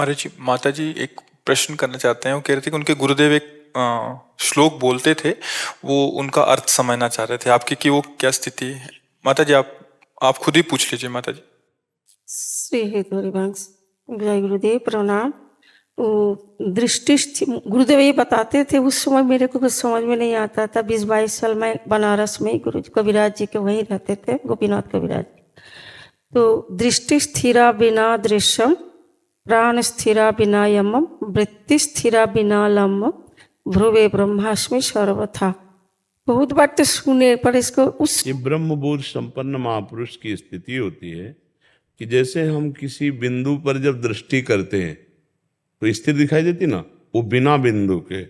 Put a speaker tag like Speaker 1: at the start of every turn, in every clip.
Speaker 1: महाराज जी, माता जी एक प्रश्न करना चाहते हैं। वो कह रहे थे कि उनके गुरुदेव एक श्लोक बोलते थे, वो उनका अर्थ समझना चाह रहे थे आपकी कि वो क्या स्थिति है। माता जी आप खुद ही पूछ लीजिए माता जी।
Speaker 2: श्री हेतु हरिवंश। जय गुरुदेव, प्रणाम। वो दृष्टि गुरुदेव ये बताते थे, उस समय मेरे को कुछ समझ में नहीं आता था। 20-22 साल मैं बनारस में गुरु कविराज जी के वहीं रहते थे, गोपीनाथ कविराज जी। तो दृष्टि स्थिरा बिना दृश्यम, प्राण स्थिरा बिना यमम, वृत्ति स्थिरा बिना लम्ब, ध्रुवे ब्रह्मास्मि सर्वथा। बहुत बार तो सुने, पर इसको उस
Speaker 3: ये ब्रह्मबोध संपन्न महापुरुष की स्थिति होती है कि जैसे हम किसी बिंदु पर जब दृष्टि करते हैं तो स्थिर दिखाई देती ना, वो बिना बिंदु के,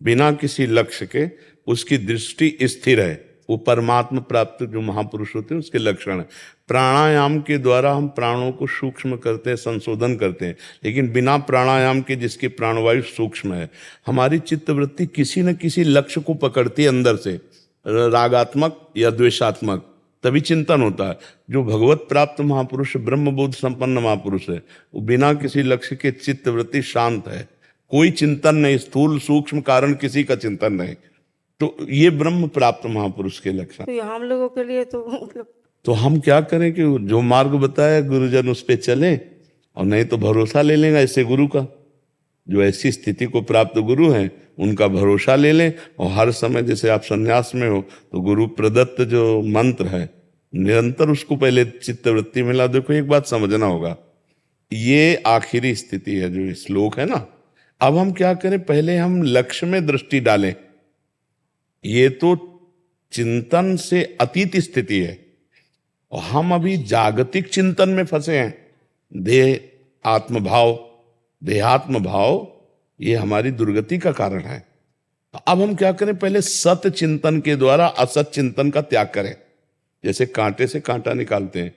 Speaker 3: बिना किसी लक्ष्य के उसकी दृष्टि स्थिर है। वो परमात्मा प्राप्त जो महापुरुष होते हैं उसके लक्षण है। प्राणायाम के द्वारा हम प्राणों को सूक्ष्म करते हैं, संशोधन करते हैं, लेकिन बिना प्राणायाम के जिसकी प्राणवायु सूक्ष्म है, हमारी चित्तवृत्ति किसी न किसी लक्ष्य को पकड़ती है अंदर से, रागात्मक या द्वेषात्मक, तभी चिंतन होता है। जो भगवत प्राप्त महापुरुष, ब्रह्मबोध संपन्न महापुरुष है, वो बिना किसी लक्ष्य के चित्तवृत्ति शांत है, कोई चिंतन नहीं, स्थूल सूक्ष्म कारण किसी का चिंतन नहीं। तो ये ब्रह्म प्राप्त महापुरुष के लक्षण।
Speaker 2: तो हम लोगों के लिए तो मतलब
Speaker 3: तो हम क्या करें कि जो मार्ग बताया गुरुजन उस पे चले, और नहीं तो भरोसा ले लेगा ऐसे गुरु का। जो ऐसी स्थिति को प्राप्त गुरु हैं उनका भरोसा ले लें, और हर समय जैसे आप संन्यास में हो तो गुरु प्रदत्त जो मंत्र है निरंतर उसको पहले चित्तवृत्ति मिला। देखो एक बात समझना होगा, ये आखिरी स्थिति है जो श्लोक है ना। अब हम क्या करें, पहले हम लक्ष्य में दृष्टि डालें। ये तो चिंतन से अतीत स्थिति है, और हम अभी जागतिक चिंतन में फंसे हैं। देह आत्मभाव, देहात्म भाव, ये हमारी दुर्गति का कारण है। तो अब हम क्या करें, पहले सत चिंतन के द्वारा असत चिंतन का त्याग करें। जैसे कांटे से कांटा निकालते हैं,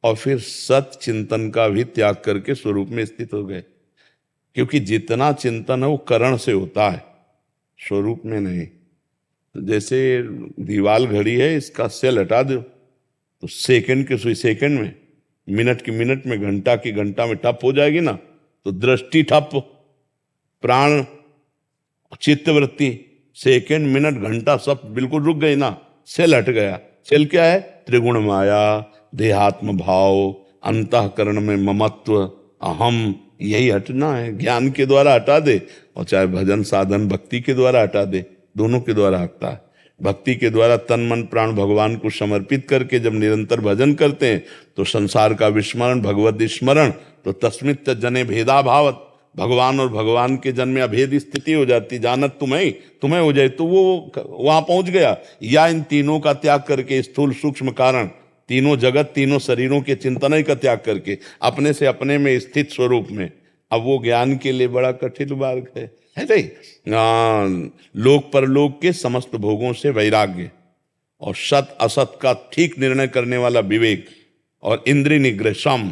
Speaker 3: और फिर सत चिंतन का भी त्याग करके स्वरूप में स्थित हो गए। क्योंकि जितना चिंतन है वो करण से होता है, स्वरूप में नहीं। जैसे दीवाल घड़ी है, इसका सेल हटा दो तो सेकंड के सुई सेकंड में, मिनट की मिनट में, घंटा की घंटा में ठप हो जाएगी ना। तो दृष्टि ठप, प्राण, चित्तवृत्ति, सेकंड, मिनट, घंटा सब बिल्कुल रुक गई ना, सेल हट गया। सेल क्या है? त्रिगुण माया, देहात्म भाव, अंतःकरण में ममत्व, अहम, यही हटना है। ज्ञान के द्वारा हटा दे, और चाहे भजन साधन भक्ति के द्वारा हटा दे, दोनों के द्वारा हटता है। भक्ति के द्वारा तन मन प्राण भगवान को समर्पित करके जब निरंतर भजन करते हैं तो संसार का विस्मरण, भगवत स्मरण, तो तस्मित जने भेदा भावत, भगवान और भगवान के जन में अभेद स्थिति हो जाती। जानत तुम्हें हो जाए तो वो वहां पहुंच गया। या इन तीनों का त्याग करके, स्थूल सूक्ष्म कारण, तीनों जगत, तीनों शरीरों के चिंतन का त्याग करके अपने से अपने में स्थित स्वरूप में, अब वो ज्ञान के लिए बड़ा कठिन मार्ग है नहीं? लोक परलोक के समस्त भोगों से वैराग्य, और सत असत का ठीक निर्णय करने वाला विवेक, और इंद्रिय निग्रह, सम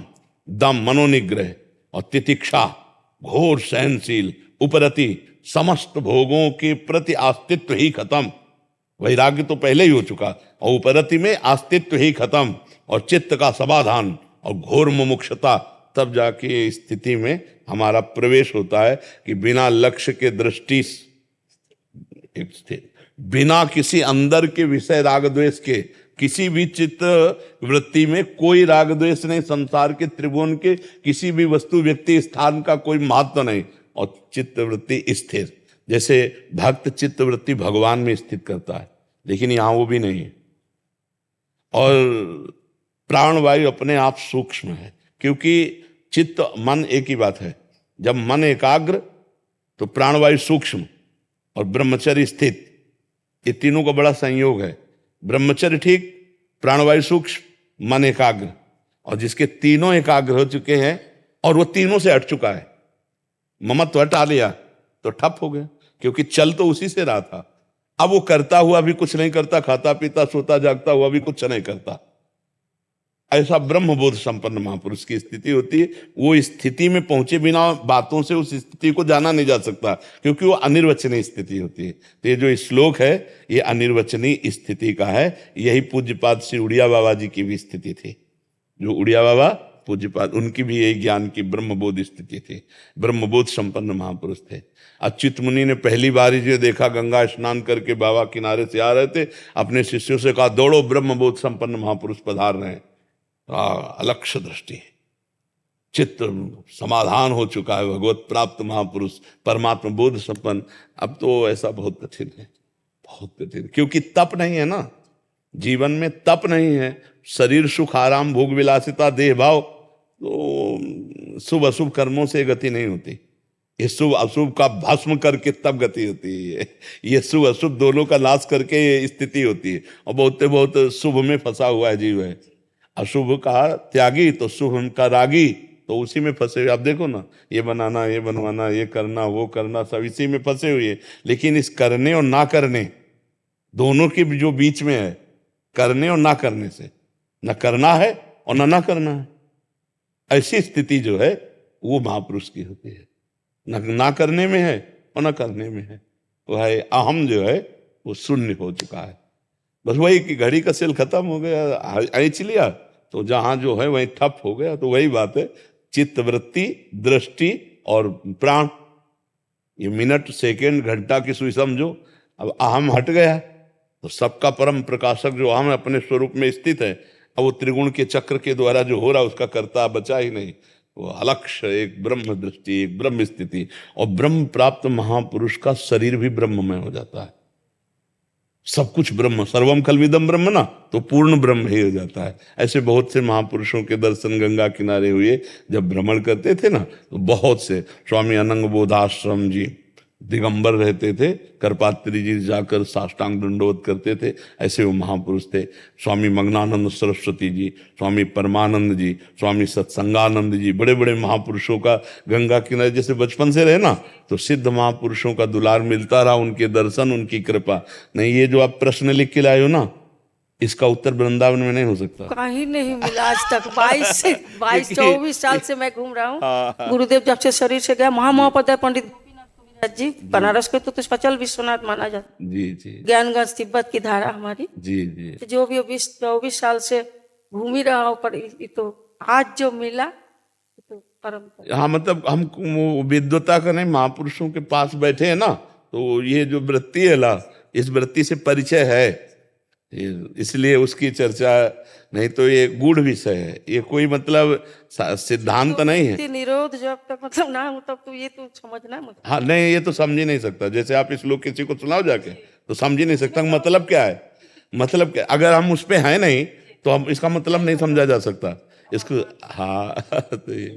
Speaker 3: दम मनोनिग्रह, और तितिक्षा, घोर सहनशील, उपरति, समस्त भोगों के प्रति आस्तित्व ही खत्म। वैराग्य तो पहले ही हो चुका, और उपरति में आस्तित्व ही खत्म, और चित्त का समाधान, और घोर मुमुक्षता। तब जाके स्थिति में हमारा प्रवेश होता है कि बिना लक्ष्य के दृष्टि, बिना किसी अंदर के विषय राग द्वेष के, किसी भी चित्त वृत्ति में कोई राग द्वेष नहीं, संसार के त्रिभुवन के किसी भी वस्तु व्यक्ति स्थान का कोई महत्व नहीं, और चित्त वृत्ति स्थिर। जैसे भक्त चित्त वृत्ति भगवान में स्थित करता है, लेकिन यहां वो भी नहीं है। और प्राणवायु अपने आप सूक्ष्म है, क्योंकि चित्त मन एक ही बात है। जब मन एकाग्र तो प्राणवायु सूक्ष्म और ब्रह्मचर्य स्थित, ये तीनों का बड़ा संयोग है। ब्रह्मचर्य ठीक, प्राणवायु सूक्ष्म, मन एकाग्र। और जिसके तीनों एकाग्र हो चुके हैं और वो तीनों से हट चुका है, ममत्व हटा लिया, तो ठप हो गया। क्योंकि चल तो उसी से रहा था, अब वो करता हुआ भी कुछ नहीं करता, खाता पीता सोता जागता हुआ भी कुछ नहीं करता। ऐसा ब्रह्मबोध संपन्न महापुरुष की स्थिति होती है। वो स्थिति में पहुंचे बिना बातों से उस स्थिति को जाना नहीं जा सकता, क्योंकि वो अनिर्वचनीय स्थिति होती है। तो ये जो श्लोक है ये अनिर्वचनीय स्थिति का है। यही पूज्यपाद श्री उड़िया बाबा जी की भी स्थिति थी। जो उड़िया बाबा पूज्यपाद उनकी भी यही ज्ञान की ब्रह्मबोध स्थिति थी, ब्रह्मबोध संपन्न महापुरुष थे। अच्युत मुनि ने पहली बार ही जो देखा, गंगा स्नान करके बाबा किनारे से आ रहे थे, अपने शिष्यों से कहा दौड़ो, ब्रह्मबोध संपन्न महापुरुष पधार रहे हैं। अलक्ष्य दृष्टि, चित्त समाधान हो चुका है, भगवत प्राप्त महापुरुष, परमात्मा बोध संपन्न। अब तो ऐसा बहुत कठिन है, बहुत कठिन, क्योंकि तप नहीं है ना, जीवन में तप नहीं है। शरीर सुख आराम भोग विलासिता देह भाव, तो शुभ अशुभ कर्मों से गति नहीं होती। ये शुभ अशुभ का भस्म करके तब गति होती है, ये शुभ अशुभ दोनों का नाश करके ये स्थिति होती है। और बहुत शुभ में फंसा हुआ है जीव है, अशुभ का त्यागी तो शुभ का रागी, तो उसी में फंसे हुए। आप देखो ना, ये बनाना, ये बनवाना, ये करना, वो करना, सब इसी में फंसे हुए। लेकिन इस करने और ना करने दोनों के जो बीच में है, करने और ना करने से, न करना है और ना करना है, ऐसी स्थिति जो है वो महापुरुष की होती है। ना करने में है और ना करने में है, वो है अहम जो है वो शून्य हो चुका है। बस वही कि घड़ी का सेल खत्म हो गया, ऐंच लिया तो जहां जो है वही ठप हो गया। तो वही बात है, चित्त वृत्ति दृष्टि और प्राण, ये मिनट सेकंड घंटा की सुई समझो। अब अहम हट गया तो सबका परम प्रकाशक जो अहम अपने स्वरूप में स्थित है, अब वो त्रिगुण के चक्र के द्वारा जो हो रहा है उसका कर्ता बचा ही नहीं। वो अलक्ष्य, एक ब्रह्म दृष्टि, एक ब्रह्म स्थिति। और ब्रह्म प्राप्त महापुरुष का शरीर भी ब्रह्ममय हो जाता है, सब कुछ ब्रह्म, सर्वम खल्विदम ब्रह्म ना, तो पूर्ण ब्रह्म ही हो जाता है। ऐसे बहुत से महापुरुषों के दर्शन गंगा किनारे हुए, जब भ्रमण करते थे ना, तो बहुत से, स्वामी अनंग बोधाश्रम जी दिगंबर रहते थे, करपात्री जी जाकर साष्टांग दंडवत करते थे, ऐसे वो महापुरुष थे। स्वामी मग्नानंद सरस्वती जी, स्वामी परमानंद जी, स्वामी सत्संगानंद जी, बड़े बड़े महापुरुषों का गंगा किनारे जैसे बचपन से रहे ना, तो सिद्ध महापुरुषों का दुलार मिलता रहा, उनके दर्शन, उनकी कृपा। नहीं, ये जो आप प्रश्न लिख के लाए हो ना, इसका उत्तर वृंदावन में नहीं हो सकता,
Speaker 2: कहीं नहीं मिला आज तक। 22-24 साल से मैं घूम रहा हूँ। गुरुदेव जब से शरीर से गया, महामहोपाध्याय पंडित गोपीनाथ कविराज जी, बनारस के तो स्पेशल विश्वनाथ माना जाता,
Speaker 3: जी जी,
Speaker 2: ज्ञानगंज तिब्बत की धारा हमारी,
Speaker 3: जी जी,
Speaker 2: तो जो भी 24 साल से घूम ही रहा हूँ, पर ये तो आज जो मिला तो परम।
Speaker 3: हाँ, मतलब हम वो विद्वता का नहीं, महापुरुषों के पास बैठे हैं ना, तो ये जो वृत्ति है ला, इस वृत्ति से परिचय है, इसलिए उसकी चर्चा। नहीं तो ये गूढ़ विषय है, ये कोई मतलब सिद्धांत नहीं है।
Speaker 2: निरोध जब तक मतलब ना हो तब तो ये तो समझना मतलब।
Speaker 3: हाँ नहीं, ये तो समझ ही नहीं सकता। जैसे आप इस लोग किसी को सुनाओ जाके, तो समझ ही नहीं सकता मतलब क्या है, मतलब क्या, अगर हम उस पे हैं नहीं तो हम इसका मतलब नहीं समझा जा सकता इसको। हाँ तो ये